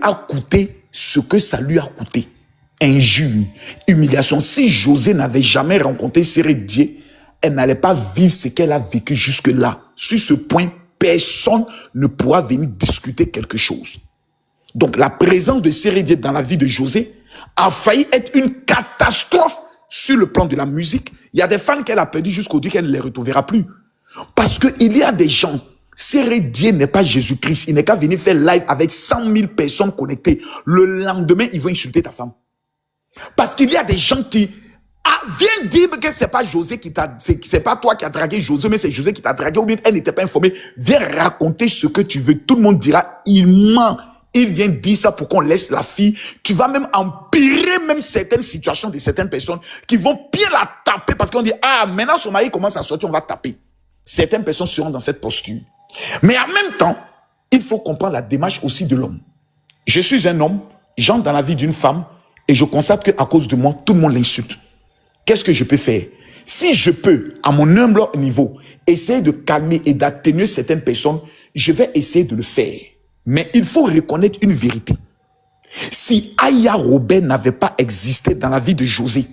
a coûté ce que ça lui a coûté. Injure, humiliation. Si José n'avait jamais rencontré Sérédié, elle n'allait pas vivre ce qu'elle a vécu jusque-là. Sur ce point, personne ne pourra venir discuter quelque chose. Donc, la présence de Sérédié dans la vie de José a failli être une catastrophe sur le plan de la musique. Il y a des fans qu'elle a perdu jusqu'au jour qu'elle ne les retrouvera plus. Parce qu'il y a des gens, Sérédié n'est pas Jésus-Christ. Il n'est qu'à venir faire live avec 100 000 personnes connectées. Le lendemain, ils vont insulter ta femme. Parce qu'il y a des gens qui viennent dire que c'est pas José qui t'a, c'est pas toi qui as dragué José, mais c'est José qui t'a dragué, ou bien elle n'était pas informée. Viens raconter ce que tu veux. Tout le monde dira, il ment. Il vient dire ça pour qu'on laisse la fille. Tu vas même empirer même certaines situations de certaines personnes qui vont bien la taper parce qu'on dit, maintenant son mari commence à sortir, on va taper. Certaines personnes seront dans cette posture. Mais en même temps, il faut comprendre la démarche aussi de l'homme. Je suis un homme, j'entre dans la vie d'une femme et je constate qu'à cause de moi, tout le monde l'insulte. Qu'est-ce que je peux faire? Si je peux, à mon humble niveau, essayer de calmer et d'atténuer certaines personnes, je vais essayer de le faire. Mais il faut reconnaître une vérité. Si Aya Robert n'avait pas existé dans la vie de José,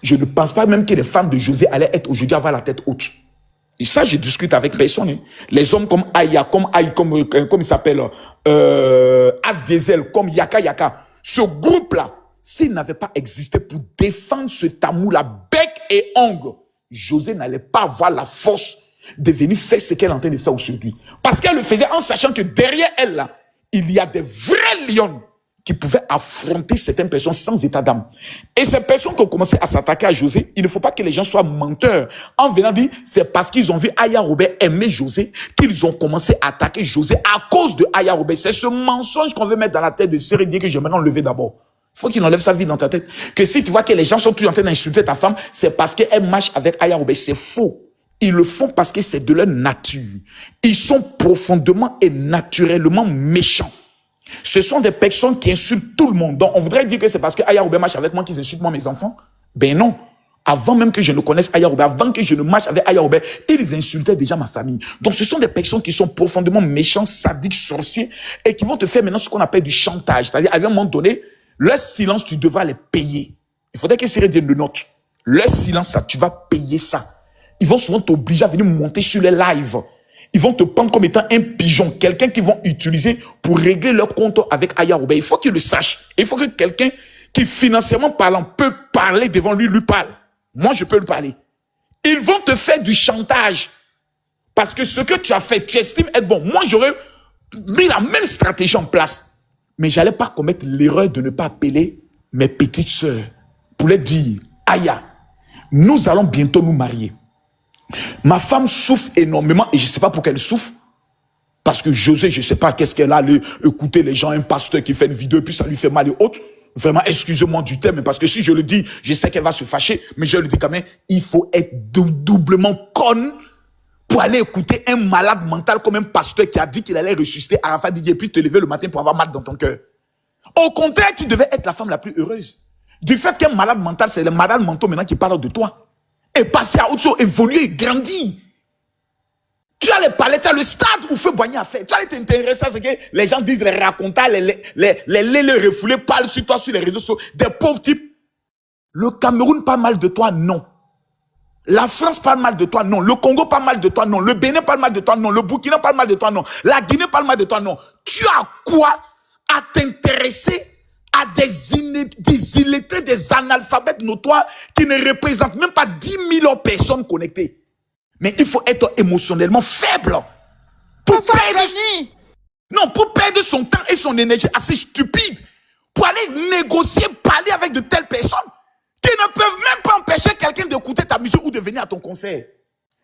je ne pense pas même que les femmes de José allaient être aujourd'hui avoir la tête haute. Et ça, je discute avec personne. Hein. Les hommes comme Aya, comme il s'appelle, Asdezel, comme Yaka Yaka. Ce groupe-là, s'il n'avait pas existé pour défendre ce tamoul-là, bec et ongle, José n'allait pas avoir la force de venir faire ce qu'elle est en train de faire aujourd'hui. Parce qu'elle le faisait en sachant que derrière elle, là, il y a des vrais lions qui pouvaient affronter certaines personnes sans état d'âme. Et ces personnes qui ont commencé à s'attaquer à José, il ne faut pas que les gens soient menteurs. En venant dire, c'est parce qu'ils ont vu Aya Robert aimer José qu'ils ont commencé à attaquer José à cause de Aya Robert. C'est ce mensonge qu'on veut mettre dans la tête de Sérédié que j'aimerais enlever d'abord. Il faut qu'il enlève sa vie dans ta tête. Que si tu vois que les gens sont toujours en train d'insulter ta femme, c'est parce qu'elle marche avec Aya Robert. C'est faux. Ils le font parce que c'est de leur nature. Ils sont profondément et naturellement méchants. Ce sont des personnes qui insultent tout le monde. Donc, on voudrait dire que c'est parce que Aya Robert marche avec moi qu'ils insultent moi mes enfants. Ben non. Avant même que je ne connaisse Aya Robert, avant que je ne marche avec Aya Robert, ils insultaient déjà ma famille. Donc, ce sont des personnes qui sont profondément méchants, sadiques, sorciers, et qui vont te faire maintenant ce qu'on appelle du chantage. C'est-à-dire, à un moment donné, leur silence, tu devras les payer. Il faudrait que Cyril Dieu le note. Leur silence, là, tu vas payer ça. Ils vont souvent t'obliger à venir monter sur les lives. Ils vont te prendre comme étant un pigeon, quelqu'un qu'ils vont utiliser pour régler leur compte avec Aya Robert. Il faut qu'ils le sachent. Il faut que quelqu'un qui, financièrement parlant, peut parler devant lui parle. Moi, je peux lui parler. Ils vont te faire du chantage. Parce que ce que tu as fait, tu estimes être bon. Moi, j'aurais mis la même stratégie en place. Mais j'allais pas commettre l'erreur de ne pas appeler mes petites sœurs pour leur dire, Aya, nous allons bientôt nous marier. Ma femme souffre énormément et je ne sais pas pourquoi elle souffre. Parce que José, je ne sais pas qu'est-ce qu'elle a allé écouter les gens, un pasteur qui fait une vidéo et puis ça lui fait mal et autres. Vraiment, excusez-moi du terme, parce que si je le dis, je sais qu'elle va se fâcher, mais je le dis quand même, il faut être doublement conne pour aller écouter un malade mental comme un pasteur qui a dit qu'il allait ressusciter Arafat Didier et puis te lever le matin pour avoir mal dans ton cœur. Au contraire, tu devais être la femme la plus heureuse. Du fait qu'un malade mental, c'est le malade mental maintenant qui parle de toi. Et passer à autre chose, évoluer, grandir. Tu as les palettes, tu as le stade où Feu Boigny a fait. Tu allais t'intéresser à ce que les gens disent, les racontants, les refoulés parlent sur toi sur les réseaux sociaux. Des pauvres types. Le Cameroun parle mal de toi, non. La France parle mal de toi, non. Le Congo parle mal de toi, non. Le Bénin parle mal de toi, non. Le Burkina parle mal de toi, non. La Guinée parle mal de toi, non. Tu as quoi à t'intéresser à des illettrés, des analphabètes notoires qui ne représentent même pas 10 000 personnes connectées. Mais il faut être émotionnellement faible pour perdre son temps et son énergie assez stupide pour aller négocier, parler avec de telles personnes qui ne peuvent même pas empêcher quelqu'un d'écouter ta musique ou de venir à ton concert.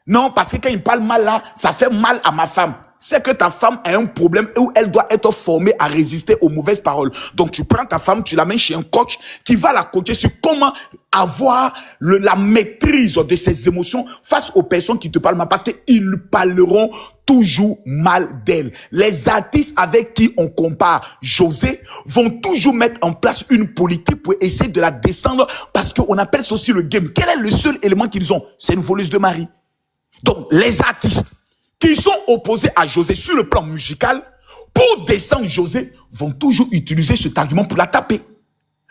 Non, parce que quand il parle mal là, ça fait mal à ma femme. C'est que ta femme a un problème où elle doit être formée à résister aux mauvaises paroles. Donc tu prends ta femme, tu l'amènes chez un coach qui va la coacher sur comment avoir la maîtrise de ses émotions face aux personnes qui te parlent mal. Parce qu'ils parleront toujours mal d'elle. Les artistes avec qui on compare José vont toujours mettre en place une politique pour essayer de la descendre parce qu'on appelle ça aussi le game. Quel est le seul élément qu'ils ont? C'est une voleuse de mari. Donc les artistes qui sont opposés à José sur le plan musical pour descendre José, vont toujours utiliser cet argument pour la taper.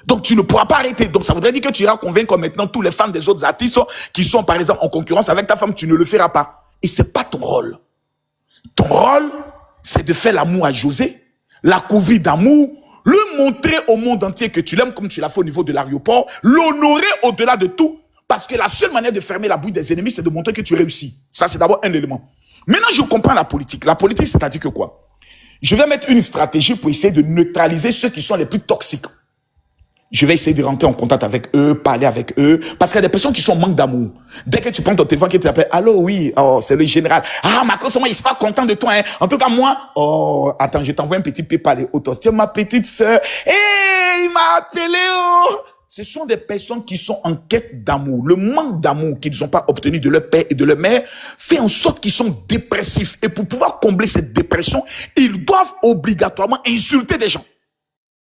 Donc, tu ne pourras pas arrêter. Donc, ça voudrait dire que tu iras convaincre maintenant tous les femmes des autres artistes qui sont, par exemple, en concurrence avec ta femme. Tu ne le feras pas. Et c'est pas ton rôle. Ton rôle, c'est de faire l'amour à José, la couvrir d'amour, lui montrer au monde entier que tu l'aimes comme tu l'as fait au niveau de l'aéroport, l'honorer au-delà de tout. Parce que la seule manière de fermer la bouche des ennemis, c'est de montrer que tu réussis. Ça, c'est d'abord un élément. Maintenant, je comprends la politique. La politique, c'est-à-dire que quoi? Je vais mettre une stratégie pour essayer de neutraliser ceux qui sont les plus toxiques. Je vais essayer de rentrer en contact avec eux, parler avec eux, parce qu'il y a des personnes qui sont en manque d'amour. Dès que tu prends ton téléphone, qui t'appelle, allô, oui, oh, c'est le général. Ah, Marcos, moi, il est pas content de toi, hein. En tout cas, moi, oh, attends, je t'envoie un petit PayPal et autos. Tiens, ma petite sœur, il m'a appelé, oh. Ce sont des personnes qui sont en quête d'amour. Le manque d'amour qu'ils n'ont pas obtenu de leur père et de leur mère fait en sorte qu'ils sont dépressifs. Et pour pouvoir combler cette dépression, ils doivent obligatoirement insulter des gens.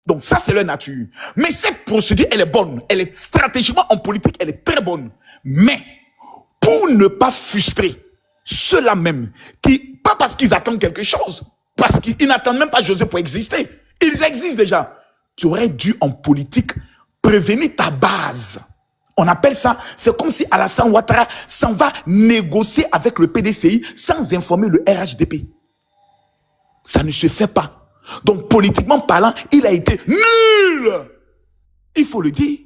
Donc ça, c'est leur nature. Mais cette procédure, elle est bonne. Elle est stratégiquement en politique, elle est très bonne. Mais pour ne pas frustrer ceux-là même, qui, pas parce qu'ils attendent quelque chose, parce qu'ils n'attendent même pas José pour exister. Ils existent déjà. Tu aurais dû en politique prévenir ta base. On appelle ça, c'est comme si Alassane Ouattara s'en va négocier avec le PDCI sans informer le RHDP. Ça ne se fait pas. Donc, politiquement parlant, il a été nul. Il faut le dire.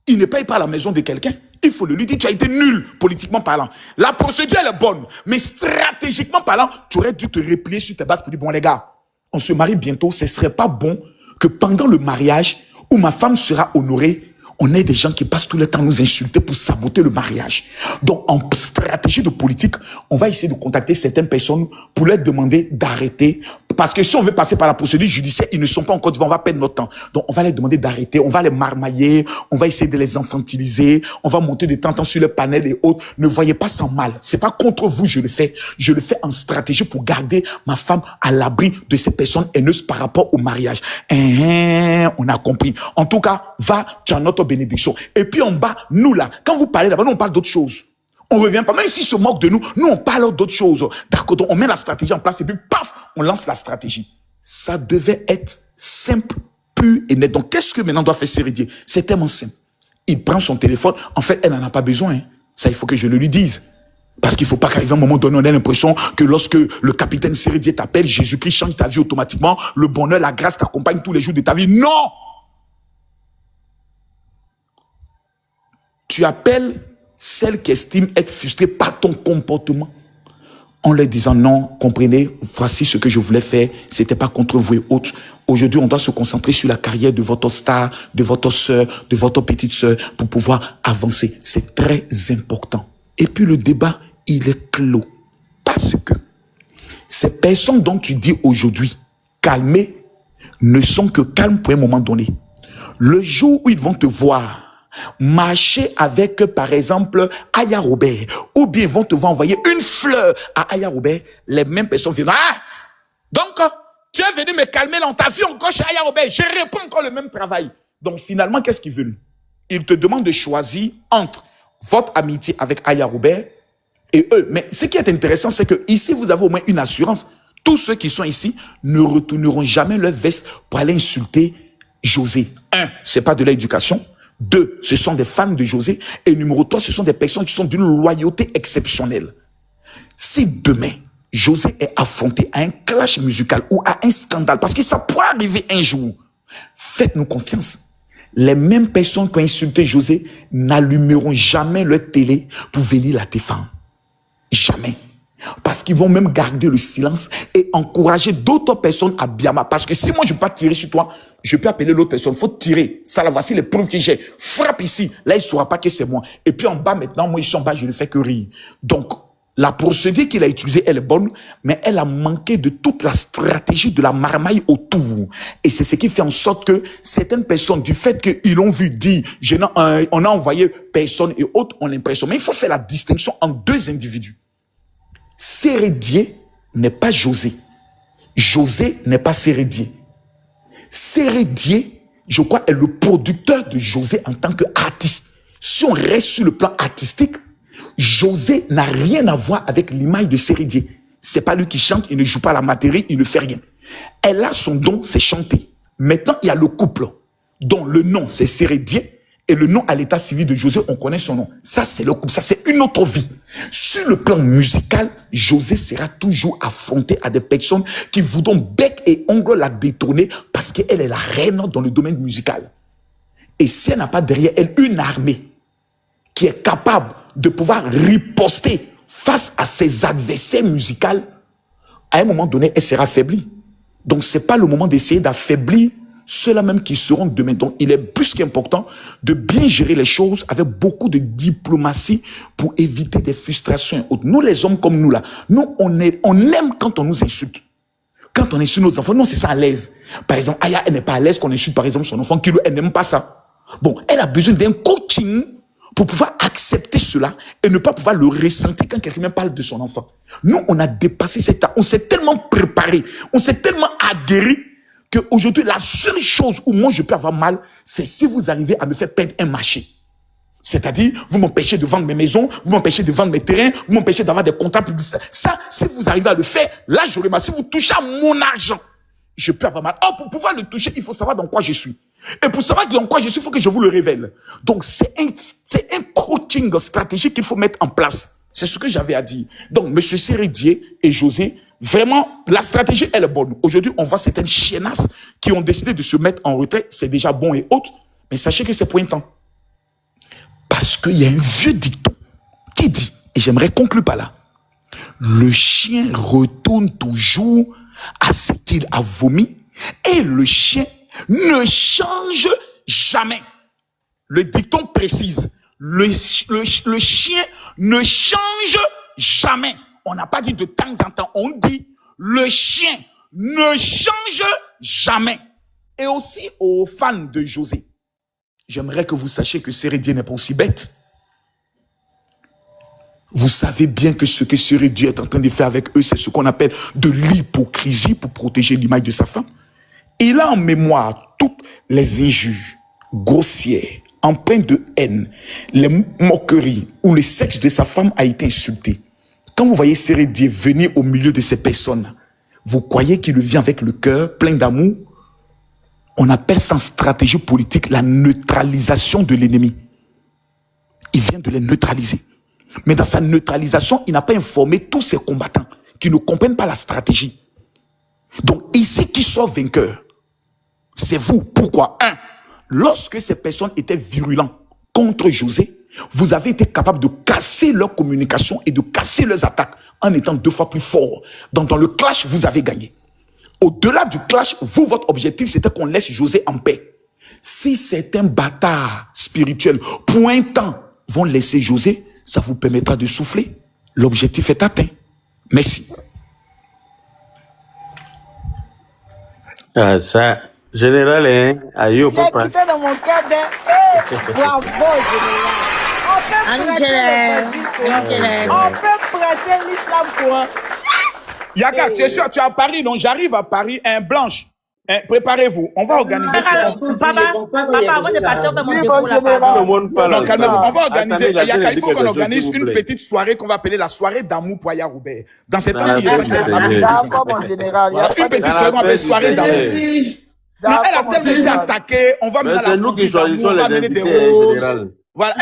Il ne paye pas la maison de quelqu'un. Il faut le lui dire. Tu as été nul, politiquement parlant. La procédure, elle est bonne. Mais stratégiquement parlant, tu aurais dû te replier sur tes bases pour dire, bon, les gars, on se marie bientôt. Ce ne serait pas bon que pendant le mariage, où ma femme sera honorée, on ait des gens qui passent tout le temps à nous insulter pour saboter le mariage. Donc, en stratégie de politique, on va essayer de contacter certaines personnes pour leur demander d'arrêter. Parce que si on veut passer par la procédure judiciaire, ils ne sont pas encore devant, on va perdre notre temps. Donc, on va leur demander d'arrêter, on va les marmailler, on va essayer de les infantiliser, on va monter de temps en temps sur le panel et autres. Ne voyez pas ça mal. C'est pas contre vous, je le fais. Je le fais en stratégie pour garder ma femme à l'abri de ces personnes haineuses par rapport au mariage. On a compris. En tout cas, va, tu as notre bénédiction. Et puis en bas, nous là, quand vous parlez là-bas, nous on parle d'autres choses. On revient pas, même s'ils se moquent de nous, nous on parle d'autres choses. D'accord, donc on met la stratégie en place et puis paf, on lance la stratégie. Ça devait être simple, pur et net. Donc qu'est-ce que maintenant doit faire Sérédier? C'est tellement simple. Il prend son téléphone, en fait elle n'en a pas besoin. Hein. Ça il faut que je le lui dise. Parce qu'il ne faut pas qu'arriver un moment donné, on ait l'impression que lorsque le capitaine Sérédier t'appelle, Jésus-Christ change ta vie automatiquement, le bonheur, la grâce t'accompagne tous les jours de ta vie. Non! Tu appelles celle qui estime être frustrée par ton comportement en leur disant non, comprenez, voici ce que je voulais faire, c'était pas contre vous et autres. Aujourd'hui, on doit se concentrer sur la carrière de votre star, de votre sœur, de votre petite sœur pour pouvoir avancer. C'est très important. Et puis le débat, il est clos. Parce que ces personnes dont tu dis aujourd'hui calmer ne sont que calmes pour un moment donné. Le jour où ils vont te voir marcher avec, par exemple, Aya Robert, ou bien vont te voir envoyer une fleur à Aya Robert, les mêmes personnes viennent. Ah! Donc, tu es venu me calmer là, on t'a vu encore chez Aya Robert, je réponds encore le même travail. Donc, finalement, qu'est-ce qu'ils veulent? Ils te demandent de choisir entre votre amitié avec Aya Robert et eux. Mais ce qui est intéressant, c'est que ici, vous avez au moins une assurance. Tous ceux qui sont ici ne retourneront jamais leur veste pour aller insulter José. 1, c'est pas de l'éducation. 2, ce sont des fans de José. Et numéro 3, ce sont des personnes qui sont d'une loyauté exceptionnelle. Si demain, José est affronté à un clash musical ou à un scandale, parce que ça pourrait arriver un jour, faites-nous confiance. Les mêmes personnes qui ont insulté José n'allumeront jamais leur télé pour venir la défendre. Jamais. Parce qu'ils vont même garder le silence et encourager d'autres personnes à Biama. Parce que si moi je ne peux pas tirer sur toi, je peux appeler l'autre personne. Il faut tirer. Ça là, voici les preuves que j'ai. Frappe ici. Là, il ne saura pas que c'est moi. Et puis en bas, maintenant, moi, je suis en bas, je ne fais que rire. Donc, la procédure qu'il a utilisée, elle est bonne, mais elle a manqué de toute la stratégie de la marmaille autour. Et c'est ce qui fait en sorte que certaines personnes, du fait qu'ils l'ont vu dire, on a envoyé personne et autres, ont l'impression. Mais il faut faire la distinction entre deux individus. Sérédier n'est pas José. José n'est pas Sérédier. Sérédier, je crois, est le producteur de José en tant qu'artiste. Si on reste sur le plan artistique, José n'a rien à voir avec l'image de Sérédier. C'est pas lui qui chante, il ne joue pas la matérie, il ne fait rien. Elle a son don, c'est chanter. Maintenant, il y a le couple, dont le nom, c'est Sérédier, et le nom à l'état civil de José, on connaît son nom. Ça, c'est le couple, ça, c'est une autre vie. Sur le plan musical, José sera toujours affronté à des personnes qui voudront bec et ongle la détrôner parce qu'elle est la reine dans le domaine musical. Et si elle n'a pas derrière elle une armée qui est capable de pouvoir riposter face à ses adversaires musicaux, à un moment donné, elle sera affaiblie. Donc, ce n'est pas le moment d'essayer d'affaiblir ceux-là même qui seront demain. Donc, il est plus qu'important de bien gérer les choses avec beaucoup de diplomatie pour éviter des frustrations et autres. Nous, les hommes comme nous, là, nous, on aime quand on nous insulte. Quand on insulte nos enfants, nous, c'est ça à l'aise. Par exemple, Aya, elle n'est pas à l'aise qu'on insulte, par exemple, son enfant, qui, elle n'aime pas ça. Bon, elle a besoin d'un coaching pour pouvoir accepter cela et ne pas pouvoir le ressentir quand quelqu'un parle de son enfant. Nous, on a dépassé cet temps. On s'est tellement préparé, on s'est tellement aguerri qu'aujourd'hui, la seule chose où moi je peux avoir mal, c'est si vous arrivez à me faire perdre un marché. C'est-à-dire, vous m'empêchez de vendre mes maisons, vous m'empêchez de vendre mes terrains, vous m'empêchez d'avoir des contrats publicitaires. Ça, si vous arrivez à le faire, là, j'aurai mal. Si vous touchez à mon argent, je peux avoir mal. Or, pour pouvoir le toucher, il faut savoir dans quoi je suis. Et pour savoir dans quoi je suis, il faut que je vous le révèle. Donc, c'est un coaching stratégique qu'il faut mettre en place. C'est ce que j'avais à dire. Donc, M. Sérédier et José, vraiment, la stratégie, elle est bonne. Aujourd'hui, on voit certaines chiennasses qui ont décidé de se mettre en retrait. C'est déjà bon et autres. Mais sachez que c'est pour un temps. Parce qu'il y a un vieux dicton qui dit, et j'aimerais conclure par là, le chien retourne toujours à ce qu'il a vomi et le chien ne change jamais. Le dicton précise, le chien ne change jamais. On n'a pas dit de temps en temps, on dit le chien ne change jamais. Et aussi aux fans de José, j'aimerais que vous sachiez que Sérédier n'est pas aussi bête. Vous savez bien que ce que Sérédier est en train de faire avec eux, c'est ce qu'on appelle de l'hypocrisie pour protéger l'image de sa femme. Il a en mémoire toutes les injures grossières, empreintes de haine, les moqueries où le sexe de sa femme a été insulté. Quand vous voyez Sérédier venir au milieu de ces personnes, vous croyez qu'il vient avec le cœur plein d'amour? On appelle ça en stratégie politique la neutralisation de l'ennemi. Il vient de les neutraliser. Mais dans sa neutralisation, il n'a pas informé tous ses combattants qui ne comprennent pas la stratégie. Donc ici, qui sort vainqueur? C'est vous. Pourquoi? Lorsque ces personnes étaient virulentes contre José, vous avez été capable de casser leur communication et de casser leurs attaques en étant 2 fois plus fort. Donc dans le clash, vous avez gagné. Au-delà du clash, vous, votre objectif, c'était qu'on laisse José en paix. Si certains bâtards spirituels pointants vont laisser José, ça vous permettra de souffler. L'objectif est atteint. Merci. Ah, ça, général, hein, aïe, Il est quitté dans mon cœur de bravo, général. On peut prêcher l'évangile pour un. On peut prêcher l'islam pour un. Yaka, tu es sûr, tu es à Paris, donc j'arrive à Paris, blanche. Préparez-vous, on va organiser Papa, avant de passer, on fait mon dépôt là. Non, calmez-vous, on va organiser. Yaka, il faut qu'on organise une petite soirée qu'on va appeler la soirée d'amour pour Aya Roubert. Dans ces temps-ci, je sais qu'il y a D'accord, mon général. une petite soirée qu'on appelle soirée d'amour. Non, elle a tellement été attaquée, on va mener la c'est nous qui choisissons les invités, général. Voilà.